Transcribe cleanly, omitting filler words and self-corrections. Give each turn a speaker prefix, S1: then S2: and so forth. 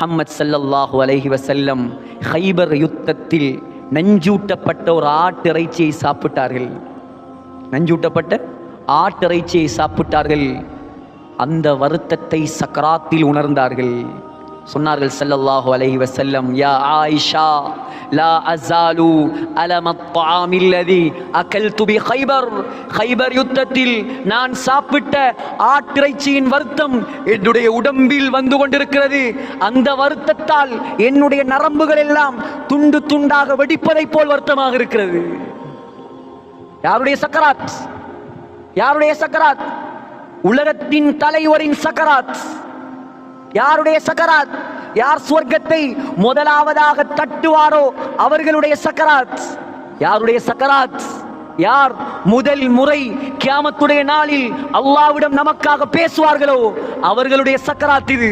S1: முஹம்மது ஸல்லல்லாஹு அலைஹி வஸல்லம் கைபர் யுத்தத்தில் நஞ்சூட்டப்பட்ட ஒரு ஆட்டிறைச்சியை சாப்பிட்டார்கள். நஞ்சூட்டப்பட்ட ஆட்டிறைச்சியை சாப்பிட்டார்கள். அந்த வருத்தத்தை சக்கராத்தில் உணர்ந்தார்கள். சொன்னார்கள் ஸல்லல்லாஹு அலைஹி வஸல்லம், யா ஆயிஷா லா அஸாலு அலமத் த்ஆமில் லதி அகல்து பி கைபர். கைபர் யுத்தத்தில் நான் சாப்பிட்ட ஆட்டிறைச்சியின் வருத்தம் என்னுடைய உடம்பில் வந்து கொண்டிருக்கிறது. அந்த வருத்தத்தால் என்னுடைய நரம்புகள் எல்லாம் துண்டு துண்டாக வெடிப்பதை போல் வருத்தமாக இருக்கிறது. யாருடைய சக்கராத்? யாருடைய சக்கராத்? உலகத்தின் தலைவரின் சக்கராத். யாருடைய சக்கராத்? யார் சுவர்க்கத்தை முதலாவதாக தட்டுவாரோ அவர்களுடைய சக்கராத். யாருடைய சக்கராத்? யார் முதல் முறை கியாமத்துடைய நாளில் அல்லாஹ்விடம் நமக்காக பேசுவார்களோ அவர்களுடைய சக்கராத் இது.